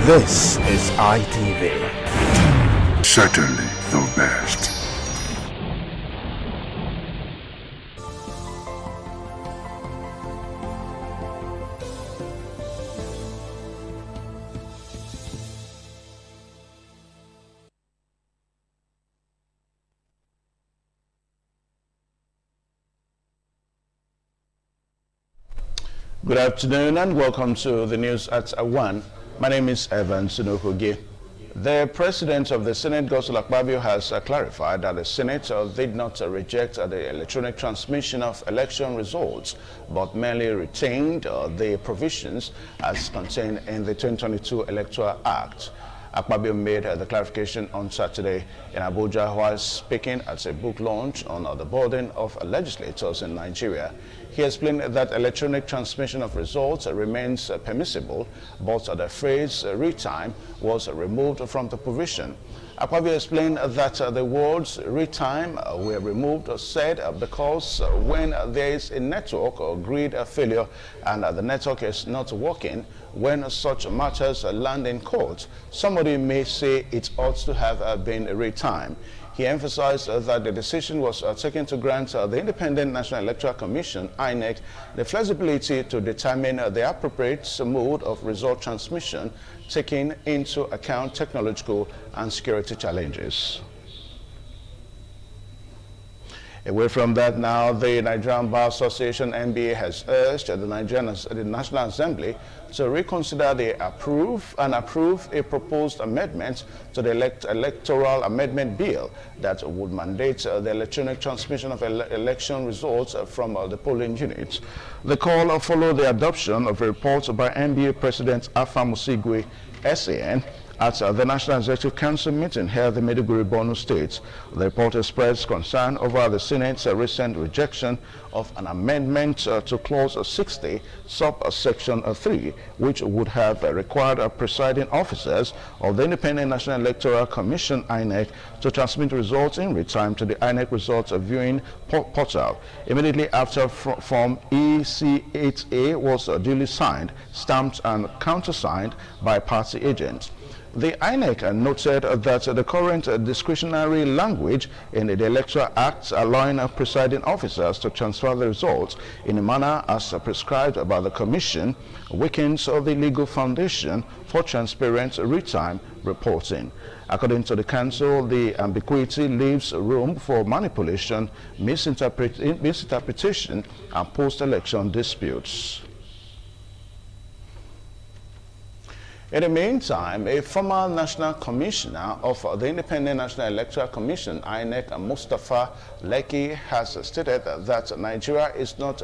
This is ITV. Certainly the best. Good afternoon and welcome to the news at 1. My name is Evan Sunokogi. The President of the Senate, Godswill Akpabio, has clarified that the Senate did not reject the electronic transmission of election results, but merely retained the provisions as contained in the 2022 Electoral Act. Akpabio made the clarification on Saturday in Abuja while speaking at a book launch on the burden of legislators in Nigeria. He explained that electronic transmission of results remains permissible, but the phrase "retime" was removed from the provision. Akpabio explained that the words "retime" were removed, said because when there is a network or grid failure and the network is not working, when such matters land in court, somebody may say it ought to have been retime. He emphasized that the decision was taken to grant the Independent National Electoral Commission, INEC, the flexibility to determine the appropriate mode of result transmission, taking into account technological and security challenges. Away from that now, the Nigerian Bar Association NBA has urged the National Assembly to reconsider the approve a proposed amendment to the electoral amendment bill that would mandate the electronic transmission of election results from the polling units. The call followed the adoption of a report by NBA President Alpha Musigwe, SAN, at the National Executive Council meeting held in Maiduguri, Borno State. The report expressed concern over the Senate's recent rejection of an amendment to Clause 60, subsection 3, which would have required presiding officers of the Independent National Electoral Commission, INEC, to transmit results in real time to the INEC results viewing portal. Immediately after Form EC8A was duly signed, stamped and countersigned by party agents. The INEC noted that the current discretionary language in the Electoral Act allowing presiding officers to transfer the results in a manner as prescribed by the Commission weakens the legal foundation for transparent real-time reporting. According to the Council, the ambiguity leaves room for manipulation, misinterpretation, and post-election disputes. In the meantime, a former National Commissioner of the Independent National Electoral Commission, INEC, Mustafa Lekki, has stated that Nigeria is not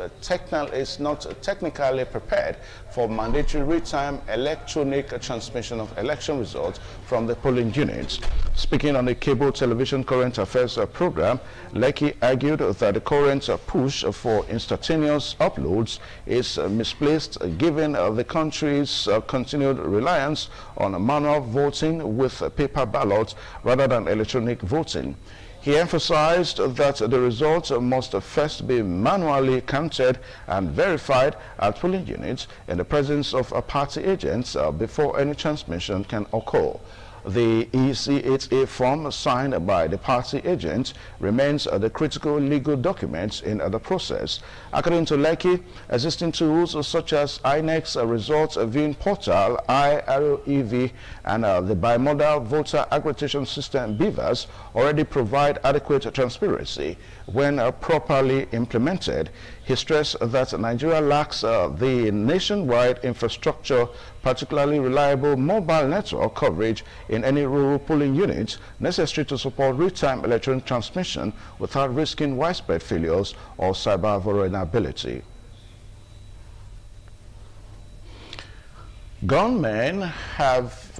technically prepared for mandatory real-time electronic transmission of election results from the polling units. Speaking on the cable television current affairs program, Lekki argued that the current push for instantaneous uploads is misplaced given the country's continued reliance on manual voting with paper ballots rather than electronic voting. He emphasized that the results must first be manually counted and verified at polling units in the presence of party agents before any transmission can occur. The EC8A form signed by the party agent remains the critical legal document in the process. According to Lekki, existing tools such as INEC's results viewing portal, IREV, and the bimodal voter aggregation system, BVAS, already provide adequate transparency when properly implemented. He stressed that Nigeria lacks the nationwide infrastructure, particularly reliable mobile network coverage in any rural polling units necessary to support real-time electronic transmission without risking widespread failures or cyber vulnerability. Gunmen have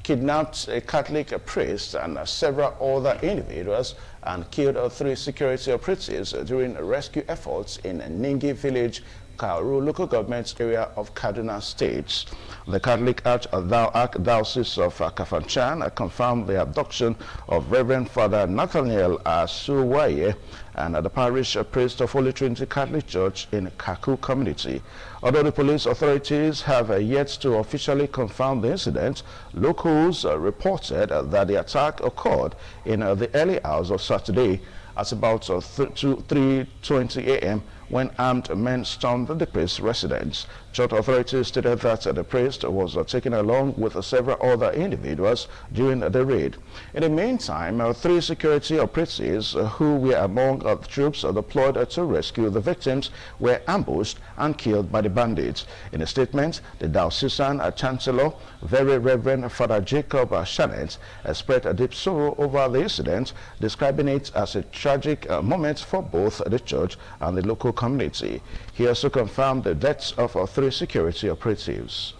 kidnapped a Catholic priest and several other individuals and killed 3 security operatives during rescue efforts in Ningi village, Kauru local government area of Kaduna State. The Catholic Archdiocese of Kafanchan confirmed the abduction of Reverend Father Nathaniel Asuwaye and the parish priest of Holy Trinity Catholic Church in Kaku community. Although the police authorities have yet to officially confirm the incident, locals reported that the attack occurred in the early hours of Saturday at about 3:20 a.m. when armed men stormed the priest's residence. Church authorities stated that the priest was taken along with several other individuals during the raid. In the meantime, 3 security operatives who were among the troops deployed to rescue the victims were ambushed and killed by the bandits. In a statement, the diocesan chancellor, Very Reverend Father Jacob Shanet, expressed deep sorrow over the incident, describing it as a tragic moment for both the church and the local community. He also confirmed the deaths of 3 security operatives.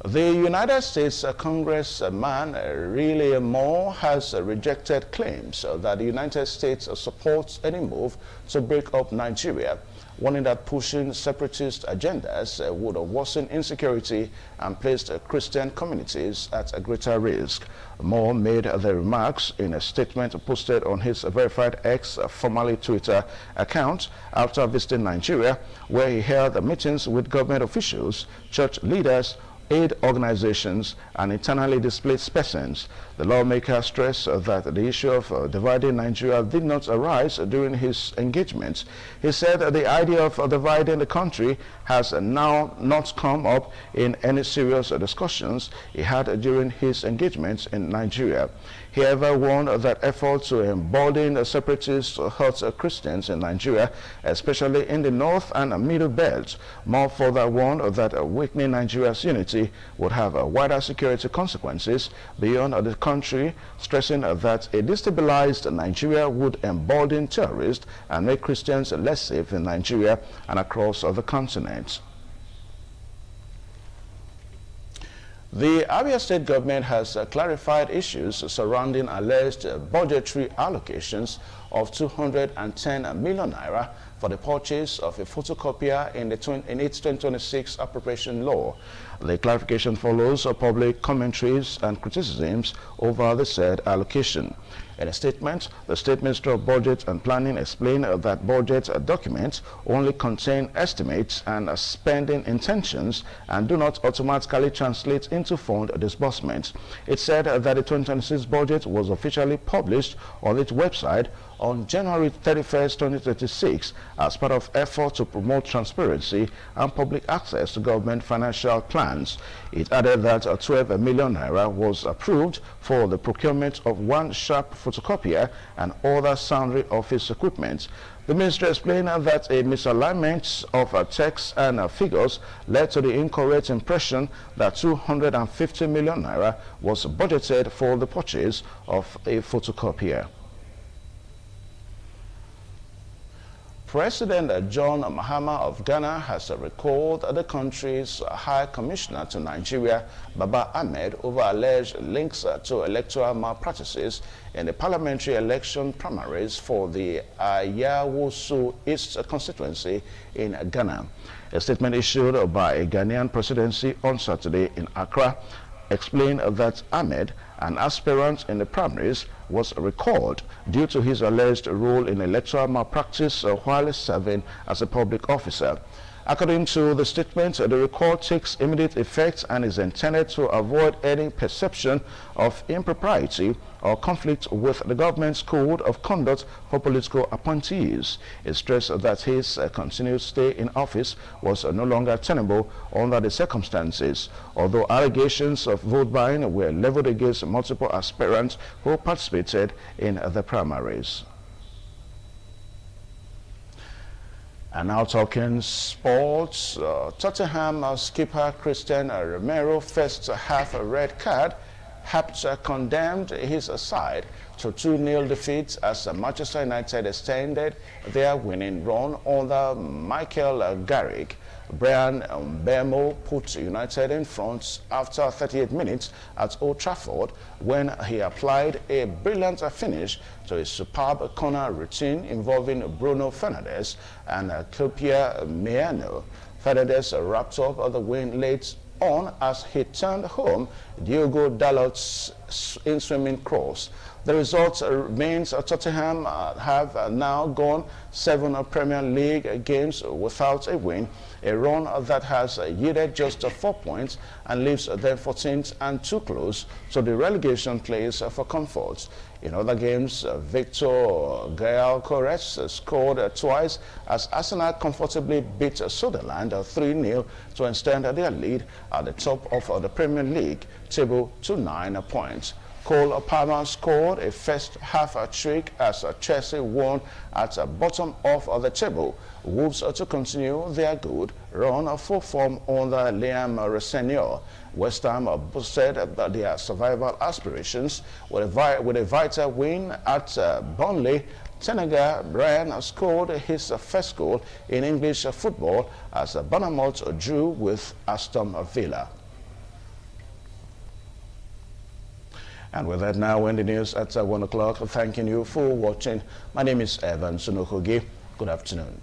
The United States Congressman Riley Moore has rejected claims that the United States supports any move to break up Nigeria, warning that pushing separatist agendas would worsen insecurity and place Christian communities at a greater risk. Moore made the remarks in a statement posted on his verified X, formerly Twitter, account after visiting Nigeria, where he held meetings with government officials, church leaders, aid organizations, and internally displaced persons. The lawmaker stressed that the issue of dividing Nigeria did not arise during his engagements. He said that the idea of dividing the country has now not come up in any serious discussions he had during his engagements in Nigeria. He ever warned that efforts to embolden separatists hurt Christians in Nigeria, especially in the north and middle belt. More further warned that weakening Nigeria's unity would have wider security consequences beyond the country, stressing that a destabilized Nigeria would embolden terrorists and make Christians less safe in Nigeria and across the continent. The Abia State government has clarified issues surrounding alleged budgetary allocations of 210 million naira for the purchase of a photocopier in its 2026 appropriation law. The clarification follows public commentaries and criticisms over the said allocation. In a statement, the State Minister of Budget and Planning explained that budget documents only contain estimates and spending intentions and do not automatically translate into fund disbursements. It said that the 2026 budget was officially published on its website on January 31st, 2026 as part of efforts to promote transparency and public access to government financial plans. It added that 12 million naira was approved for the procurement of 1 sharp photocopier and other sundry office equipment. The ministry explained that a misalignment of text and figures led to the incorrect impression that 250 million naira was budgeted for the purchase of a photocopier. President John Mahama of Ghana has recalled the country's High Commissioner to Nigeria, Baba Ahmed, over alleged links to electoral malpractices in the parliamentary election primaries for the Ayawasu East constituency in Ghana. A statement issued by a Ghanaian presidency on Saturday in Accra explained that Ahmed, an aspirant in the primaries, was recalled due to his alleged role in electoral malpractice while serving as a public officer. According to the statement, the recall takes immediate effect and is intended to avoid any perception of impropriety or conflict with the government's code of conduct for political appointees. It stressed that his continued stay in office was no longer tenable under the circumstances, although allegations of vote buying were leveled against multiple aspirants who participated in the primaries. And now talking sports, Tottenham skipper Christian Romero faced half a red card Hept condemned his side to 2-0 defeats as Manchester United extended their winning run under Michael Carrick. Brian Mbeumo put United in front after 38 minutes at Old Trafford when he applied a brilliant finish to a superb corner routine involving Bruno Fernandes and Clopia Meano. Fernandes wrapped up the win late on as he turned home Diogo Dalot's in-swimming cross. The result remains Tottenham have now gone 7 Premier League games without a win, a run that has yielded just 4 points and leaves them 14th and too close to the relegation place for comfort. In other games, Victor Gyökeres scored twice as Arsenal comfortably beat Sunderland 3-0 to extend their lead at the top of the Premier League table to 9 points. Cole Palmer scored a first half trick as Chelsea won at the bottom of the table. Wolves to continue their good run of full form under Liam Rossenior. West Ham boosted their survival aspirations with a vital win at Burnley. Senegal Brian scored his first goal in English football as Bournemouth drew with Aston Villa. And with that, now in the news at 1 o'clock. Thanking you for watching. My name is Evan Sunokogi. Good afternoon.